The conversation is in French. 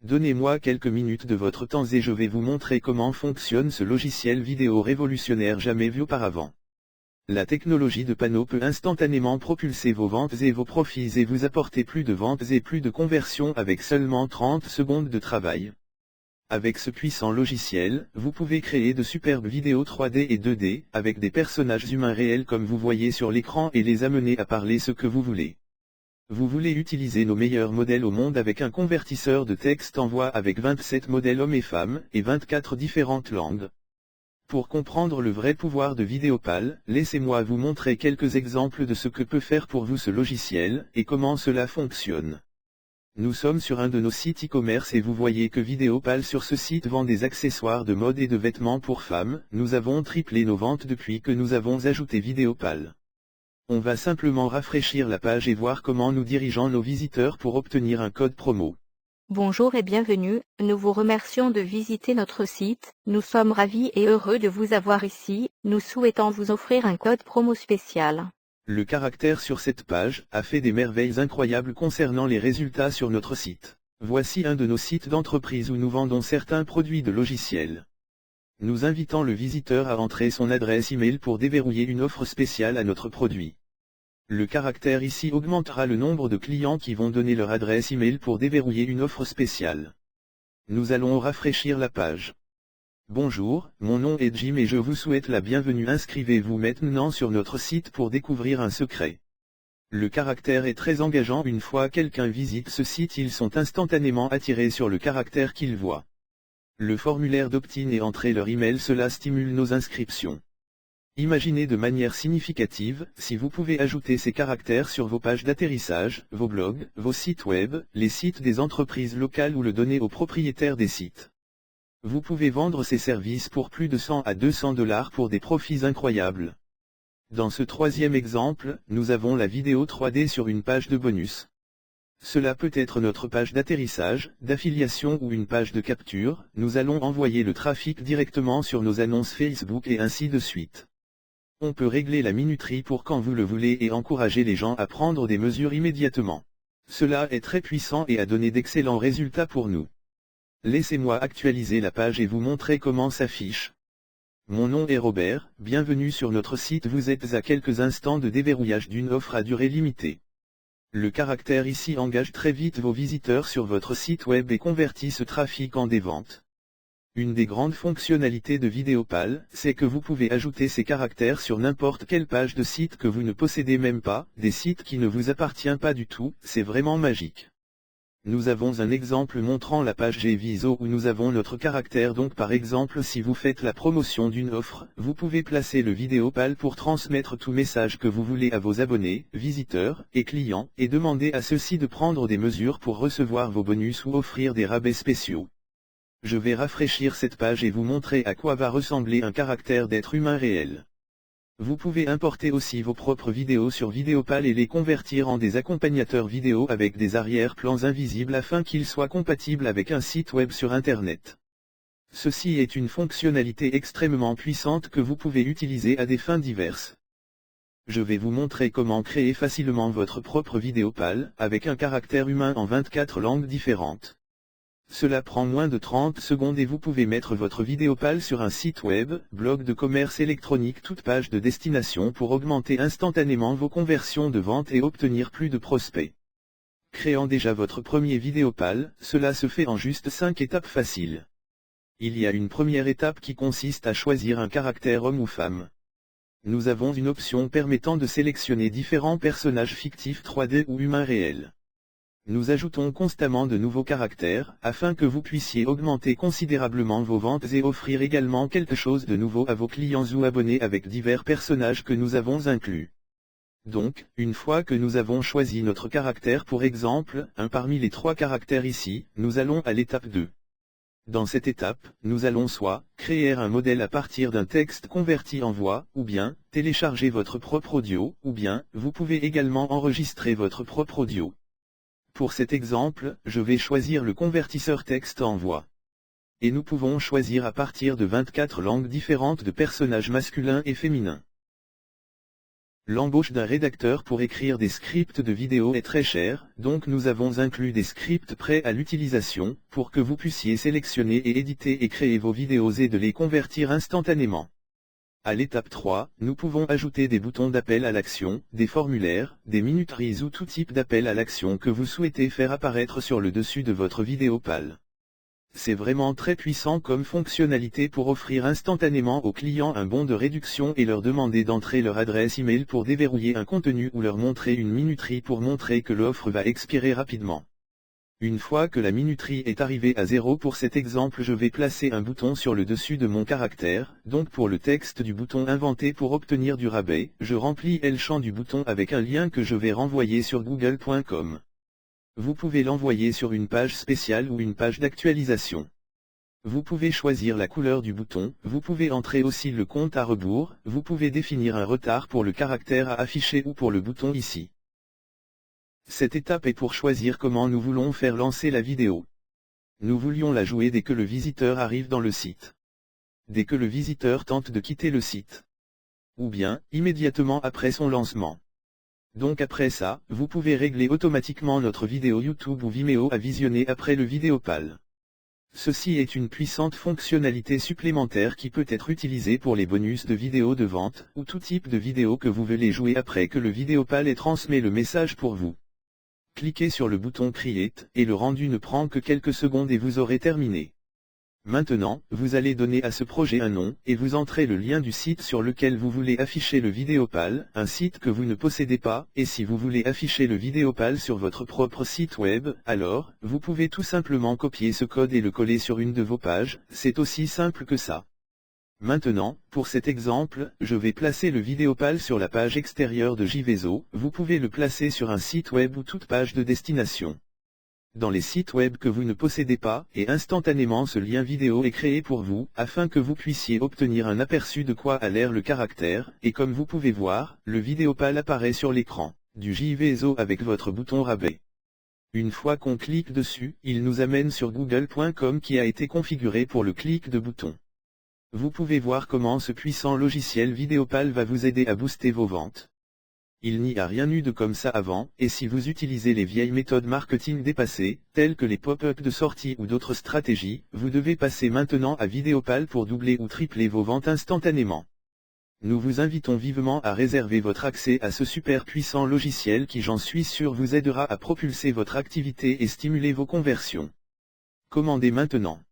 Donnez-moi quelques minutes de votre temps et je vais vous montrer comment fonctionne ce logiciel vidéo révolutionnaire jamais vu auparavant. La technologie de panneau peut instantanément propulser vos ventes et vos profits et vous apporter plus de ventes et plus de conversions avec seulement 30 secondes de travail. Avec ce puissant logiciel, vous pouvez créer de superbes vidéos 3D et 2D, avec des personnages humains réels comme vous voyez sur l'écran et les amener à parler ce que vous voulez. Vous voulez utiliser nos meilleurs modèles au monde avec un convertisseur de texte en voix avec 27 modèles hommes et femmes, et 24 différentes langues. Pour comprendre le vrai pouvoir de Vidéopal, laissez-moi vous montrer quelques exemples de ce que peut faire pour vous ce logiciel, et comment cela fonctionne. Nous sommes sur un de nos sites e-commerce et vous voyez que Vidéopal sur ce site vend des accessoires de mode et de vêtements pour femmes. Nous avons triplé nos ventes depuis que nous avons ajouté Vidéopal. On va simplement rafraîchir la page et voir comment nous dirigeons nos visiteurs pour obtenir un code promo. Bonjour et bienvenue, nous vous remercions de visiter notre site, nous sommes ravis et heureux de vous avoir ici, nous souhaitons vous offrir un code promo spécial. Le caractère sur cette page a fait des merveilles incroyables concernant les résultats sur notre site. Voici un de nos sites d'entreprise où nous vendons certains produits de logiciels. Nous invitons le visiteur à entrer son adresse email pour déverrouiller une offre spéciale à notre produit. Le caractère ici augmentera le nombre de clients qui vont donner leur adresse email pour déverrouiller une offre spéciale. Nous allons rafraîchir la page. Bonjour, mon nom est Jim et je vous souhaite la bienvenue. Inscrivez-vous maintenant sur notre site pour découvrir un secret. Le caractère est très engageant. Une fois quelqu'un visite ce site, ils sont instantanément attirés sur le caractère qu'ils voient. Le formulaire d'opt-in et entrer leur email, cela stimule nos inscriptions. Imaginez de manière significative, si vous pouvez ajouter ces caractères sur vos pages d'atterrissage, vos blogs, vos sites web, les sites des entreprises locales ou le donner aux propriétaires des sites. Vous pouvez vendre ces services pour plus de 100 à 200 $ pour des profits incroyables. Dans ce troisième exemple, nous avons la vidéo 3D sur une page de bonus. Cela peut être notre page d'atterrissage, d'affiliation ou une page de capture. Nous allons envoyer le trafic directement sur nos annonces Facebook et ainsi de suite. On peut régler la minuterie pour quand vous le voulez et encourager les gens à prendre des mesures immédiatement. Cela est très puissant et a donné d'excellents résultats pour nous. Laissez-moi actualiser la page et vous montrer comment s'affiche. Mon nom est Robert, bienvenue sur notre site. Vous êtes à quelques instants de déverrouillage d'une offre à durée limitée. Le caractère ici engage très vite vos visiteurs sur votre site web et convertit ce trafic en des ventes. Une des grandes fonctionnalités de Vidéopal, c'est que vous pouvez ajouter ces caractères sur n'importe quelle page de site que vous ne possédez même pas, des sites qui ne vous appartiennent pas du tout. C'est vraiment magique. Nous avons un exemple montrant la page Gviso où nous avons notre caractère. Donc par exemple, si vous faites la promotion d'une offre, vous pouvez placer le Vidéopal pour transmettre tout message que vous voulez à vos abonnés, visiteurs et clients, et demander à ceux-ci de prendre des mesures pour recevoir vos bonus ou offrir des rabais spéciaux. Je vais rafraîchir cette page et vous montrer à quoi va ressembler un caractère d'être humain réel. Vous pouvez importer aussi vos propres vidéos sur Vidéopal et les convertir en des accompagnateurs vidéo avec des arrière-plans invisibles afin qu'ils soient compatibles avec un site web sur Internet. Ceci est une fonctionnalité extrêmement puissante que vous pouvez utiliser à des fins diverses. Je vais vous montrer comment créer facilement votre propre Vidéopal avec un caractère humain en 24 langues différentes. Cela prend moins de 30 secondes et vous pouvez mettre votre Vidéopal sur un site web, blog de commerce électronique, toute page de destination pour augmenter instantanément vos conversions de vente et obtenir plus de prospects. Créant déjà votre premier Vidéopal, cela se fait en juste 5 étapes faciles. Il y a une première étape qui consiste à choisir un caractère homme ou femme. Nous avons une option permettant de sélectionner différents personnages fictifs 3D ou humains réels. Nous ajoutons constamment de nouveaux caractères, afin que vous puissiez augmenter considérablement vos ventes et offrir également quelque chose de nouveau à vos clients ou abonnés avec divers personnages que nous avons inclus. Donc, une fois que nous avons choisi notre caractère, pour exemple, un parmi les 3 caractères ici, nous allons à l'étape 2. Dans cette étape, nous allons soit créer un modèle à partir d'un texte converti en voix, ou bien télécharger votre propre audio, ou bien vous pouvez également enregistrer votre propre audio. Pour cet exemple, je vais choisir le convertisseur texte en voix. Et nous pouvons choisir à partir de 24 langues différentes de personnages masculins et féminins. L'embauche d'un rédacteur pour écrire des scripts de vidéo est très chère, donc nous avons inclus des scripts prêts à l'utilisation, pour que vous puissiez sélectionner et éditer et créer vos vidéos et de les convertir instantanément. À l'étape 3, nous pouvons ajouter des boutons d'appel à l'action, des formulaires, des minuteries ou tout type d'appel à l'action que vous souhaitez faire apparaître sur le dessus de votre vidéo PAL. C'est vraiment très puissant comme fonctionnalité pour offrir instantanément aux clients un bon de réduction et leur demander d'entrer leur adresse email pour déverrouiller un contenu ou leur montrer une minuterie pour montrer que l'offre va expirer rapidement. Une fois que la minuterie est arrivée à 0 pour cet exemple, je vais placer un bouton sur le dessus de mon caractère, donc pour le texte du bouton inventé pour obtenir du rabais, je remplis le champ du bouton avec un lien que je vais renvoyer sur google.com. Vous pouvez l'envoyer sur une page spéciale ou une page d'actualisation. Vous pouvez choisir la couleur du bouton, vous pouvez entrer aussi le compte à rebours, vous pouvez définir un retard pour le caractère à afficher ou pour le bouton ici. Cette étape est pour choisir comment nous voulons faire lancer la vidéo. Nous voulions la jouer dès que le visiteur arrive dans le site. Dès que le visiteur tente de quitter le site. Ou bien, immédiatement après son lancement. Donc après ça, vous pouvez régler automatiquement notre vidéo YouTube ou Vimeo à visionner après le vidéo PAL. Ceci est une puissante fonctionnalité supplémentaire qui peut être utilisée pour les bonus de vidéos de vente, ou tout type de vidéo que vous voulez jouer après que le vidéo PAL ait transmis le message pour vous. Cliquez sur le bouton Create, et le rendu ne prend que quelques secondes et vous aurez terminé. Maintenant, vous allez donner à ce projet un nom, et vous entrez le lien du site sur lequel vous voulez afficher le vidéo PAL, un site que vous ne possédez pas, et si vous voulez afficher le vidéo PAL sur votre propre site web, alors, vous pouvez tout simplement copier ce code et le coller sur une de vos pages, c'est aussi simple que ça. Maintenant, pour cet exemple, je vais placer le vidéo PAL sur la page extérieure de JVZO, vous pouvez le placer sur un site web ou toute page de destination. Dans les sites web que vous ne possédez pas, et instantanément ce lien vidéo est créé pour vous, afin que vous puissiez obtenir un aperçu de quoi a l'air le caractère, et comme vous pouvez voir, le vidéo PAL apparaît sur l'écran du JVZO avec votre bouton rabais. Une fois qu'on clique dessus, il nous amène sur google.com qui a été configuré pour le clic de bouton. Vous pouvez voir comment ce puissant logiciel vidéo PAL va vous aider à booster vos ventes. Il n'y a rien eu de comme ça avant, et si vous utilisez les vieilles méthodes marketing dépassées, telles que les pop-up de sortie ou d'autres stratégies, vous devez passer maintenant à vidéo PAL pour doubler ou tripler vos ventes instantanément. Nous vous invitons vivement à réserver votre accès à ce super puissant logiciel qui, j'en suis sûr, vous aidera à propulser votre activité et stimuler vos conversions. Commandez maintenant.